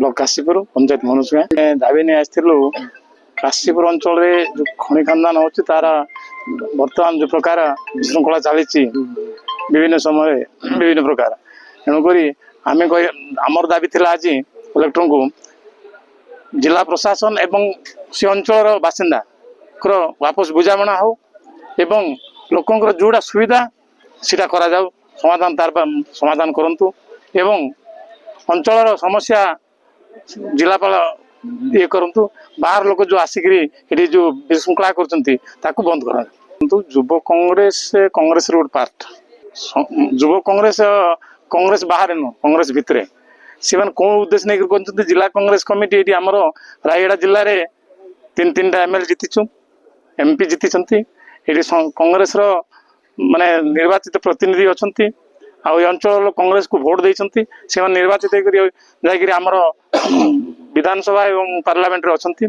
Block Kashipur panchayat ମନୁଷୁଆ ଦାବି ନେଇ ଆସିଥିଲୁ। କାଶୀପୁର ଅଞ୍ଚଳରେ ଯୋଉ ଖଣି ଖାନଦାନ ହଉଛି ତାର ବର୍ତ୍ତମାନ ଯୋଉ ପ୍ରକାର ବିଶୃଙ୍ଖଳା ଚାଲିଛି ବିଭିନ୍ନ ସମୟରେ ବିଭିନ୍ନ ପ୍ରକାର, ତେଣୁକରି ଆମେ ଆମର ଦାବି ଥିଲା ଆଜି କଲେକ୍ଟରଙ୍କୁ ଜିଲ୍ଲା ପ୍ରଶାସନ ଏବଂ ସେ ଅଞ୍ଚଳର ବାସିନ୍ଦାଙ୍କର ବାପସ ବୁଝାମଣା ହଉ ଏବଂ ଲୋକଙ୍କର ଯୋଉଟା ସୁବିଧା ସେଟା କରାଯାଉ, ସମାଧାନ କରନ୍ତୁ ଏବଂ ଅଞ୍ଚଳର ସମସ୍ୟା ଜିଲ୍ଲାପାଳ ଇଏ କରନ୍ତୁ। ବାହାର ଲୋକ ଯୋଉ ଆସିକିରି ଏଠି ଯୋଉ ବିଶୃଙ୍ଖଳା କରୁଛନ୍ତି ତାକୁ ବନ୍ଦ କରାଯାଉ। କିନ୍ତୁ ଯୁବ କଂଗ୍ରେସର ଗୋଟେ ପାର୍ଟ, ଯୁବ କଂଗ୍ରେସ ବାହାରେ ନୁହଁ, କଂଗ୍ରେସ ଭିତରେ ସେମାନେ କୋଉ ଉଦ୍ଦେଶ୍ୟ ନେଇକି କରୁଛନ୍ତି। ଜିଲ୍ଲା କଂଗ୍ରେସ କମିଟି ଏଠି ଆମର ରାୟଗଡ଼ା ଜିଲ୍ଲାରେ ତିନିଟା MLA ଜିତିଛୁ, MP ଜିତିଛନ୍ତି। ଏଠି କଂଗ୍ରେସର ମାନେ ନିର୍ବାଚିତ ପ୍ରତିନିଧି ଅଛନ୍ତି ଆଉ ଏ ଅଞ୍ଚଳର କଂଗ୍ରେସକୁ ଭୋଟ ଦେଇଛନ୍ତି। ସେମାନେ ନିର୍ବାଚିତ ଯାଇକରି ଆମର ବିଧାନସଭା ଏବଂ ପାର୍ଲାମେଣ୍ଟରେ ଅଛନ୍ତି।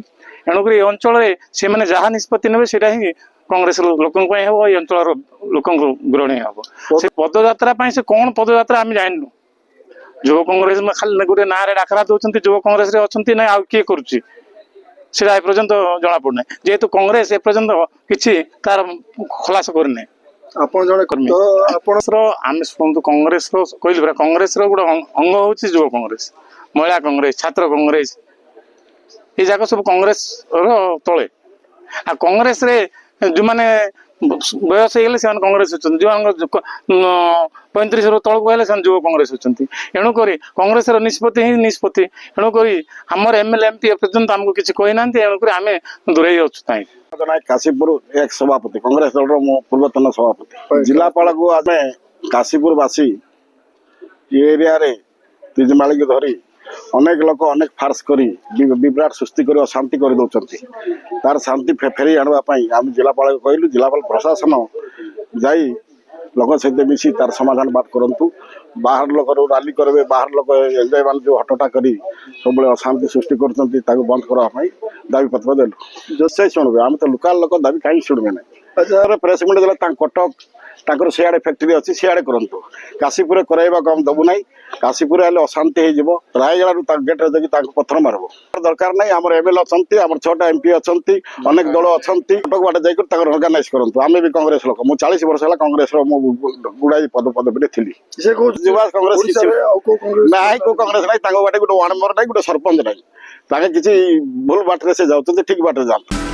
ଏଣୁକରି ଏ ଅଞ୍ଚଳରେ ସେମାନେ ଯାହା ନିଷ୍ପତ୍ତି ନେବେ ସେଇଟା ହିଁ କଂଗ୍ରେସ ଲୋକଙ୍କ ପାଇଁ ହେବ, ଏ ଅଞ୍ଚଳର ଲୋକଙ୍କୁ ଗ୍ରହଣୀୟ ହେବ। ସେ ପଦଯାତ୍ରା ପାଇଁ ସେ କଣ ପଦଯାତ୍ରା ଆମେ ଜାଣିନୁ। ଯୁବ କଂଗ୍ରେସ ଖାଲି ଗୋଟେ ନାଁରେ ଡାକରା ଦଉଛନ୍ତି, ଯୁବ କଂଗ୍ରେସରେ ଅଛନ୍ତି ନା ଆଉ କିଏ କରୁଛି ସେଟା ଏପର୍ଯ୍ୟନ୍ତ ଜଣା ପଡୁନାହିଁ। ଯେହେତୁ କଂଗ୍ରେସ ଏପର୍ଯ୍ୟନ୍ତ କିଛି ତାର ଖୁଲାସା କରିନାହିଁ। ଆପଣ ଜଣେ କର୍ମୀ, ଆପଣଙ୍କର ଆମେ ଶୁଣନ୍ତୁ, କଂଗ୍ରେସର କହିଲି ପରା, କଂଗ୍ରେସର ଗୋଟେ ଅଙ୍ଗ ହଉଛି ଯୁବ କଂଗ୍ରେସ, ମହିଳା କଂଗ୍ରେସ, ଛାତ୍ର କଂଗ୍ରେସ, ଏ ଯାକ ସବୁ କଂଗ୍ରେସର ତଳେ। ଆଉ କଂଗ୍ରେସରେ ଯୋଉମାନେ ବୟସ ହେଇଗଲେ ସେମାନେ କଂଗ୍ରେସ ଅଛନ୍ତି, ଯୋଉମାନଙ୍କ 35ରୁ ତଳକୁ ହେଲେ ସେମାନେ ଯୁବ କଂଗ୍ରେସ ଅଛନ୍ତି। ଏଣୁକରି କଂଗ୍ରେସର ନିଷ୍ପତ୍ତି ହିଁ ନିଷ୍ପତ୍ତି। ଏଣୁକରି ଆମର MLA MP ଏପର୍ଯ୍ୟନ୍ତ ଆମକୁ କିଛି କହିନାହାନ୍ତି, ଏଣୁକରି ଆମେ ଦୂରେଇ ଅଛୁ। କାଶୀପୁର ଏକ ସଭାପତି, କଂଗ୍ରେସ ଦଳର ମୁଁ ପୂର୍ବତନ ସଭାପତି। ଜିଲ୍ଲାପାଳକୁ ଆମେ କାଶୀପୁର ବାସୀ ଏ ଏରିଆରେ ତିଜମାଳିକୁ ଧରି ଅନେକ ଲୋକ ଅନେକ ଫାର୍ସ କରି ବିଭ୍ରାଟ ସୃଷ୍ଟି କରି ଅଶାନ୍ତି କରିଦେଉଛନ୍ତି। ତାର ଶାନ୍ତି ଫେରି ଆଣିବା ପାଇଁ ଆମେ ଜିଲ୍ଲାପାଳକୁ କହିଲୁ, ଜିଲ୍ଲାପାଳ ପ୍ରଶାସନ ଯାଇ ଲୋକ ସହିତ ମିଶି ତାର ସମାଧାନ ବାଟ କରନ୍ତୁ। ବାହାର ଲୋକରୁ ରାଲି କରିବେ, ବାହାର ଲୋକ ଏମାନେ ଯେଉଁ ହଟଟା କରି ସବୁବେଳେ ଅଶାନ୍ତି ସୃଷ୍ଟି କରୁଛନ୍ତି ତାକୁ ବନ୍ଦ କରିବା ପାଇଁ ଦାବିପତ୍ର ଦେଲୁ। ଯୋଉ ଶୁଣିବେ, ଆମେ ତ ଲୋକାଲ ଲୋକ ଦାବି କାହିଁକି ଶୁଣିବେ ନାହିଁ। ପ୍ରେସ ମିଟ୍ ଦେଲେ ତାଙ୍କ କଟକ ତାଙ୍କର ସିଆଡ଼େ ଫ୍ୟାକ୍ଟ୍ରି ଅଛି, ସିଆଡ଼େ କରନ୍ତୁ। କାଶୀପୁରରେ କରାଇବାକୁ ଆମେ ଦେବୁ ନାହିଁ। କାଶୀପୁରରେ ହେଲେ ଅଶାନ୍ତି ହେଇଯିବ। ରାୟଗଡ଼ାରୁ ତାଙ୍କ ଗେଟ୍ରେ ଯାଇକି ତାଙ୍କୁ ପଥର ମାରିବ। ଦରକାର ନାହିଁ। ଆମର MLA ଅଛନ୍ତି, ଆମର 6ଟା MP ଅଛନ୍ତି, ଅନେକ ଦଳ ଅଛନ୍ତି। କଟକ ବାଟେ ଯାଇକରି ତାଙ୍କର ଅର୍ଗାନାଇଜ କରନ୍ତୁ। ଆମେ ବି କଂଗ୍ରେସ ଲୋକ, ମୁଁ 40 ବର୍ଷ ହେଲା କଂଗ୍ରେସର ମୁଁ ଗୁଡ଼ାଇ ପଦପଦବୀରେ ଥିଲି। ଯୁବ କଂଗ୍ରେସ ନାହିଁ, କୋଉ କଂଗ୍ରେସ ନାହିଁ, ତାଙ୍କ ବାଟେ ଗୋଟେ ୱାର୍ଡ ମେମ୍ବର ନାହିଁ, ଗୋଟେ ସରପଞ୍ଚ ନାହିଁ। ତାଙ୍କେ କିଛି ଭୁଲ ବାଟରେ ସେ ଯାଉଛନ୍ତି, ଠିକ ବାଟରେ ଯାଆନ୍ତୁ।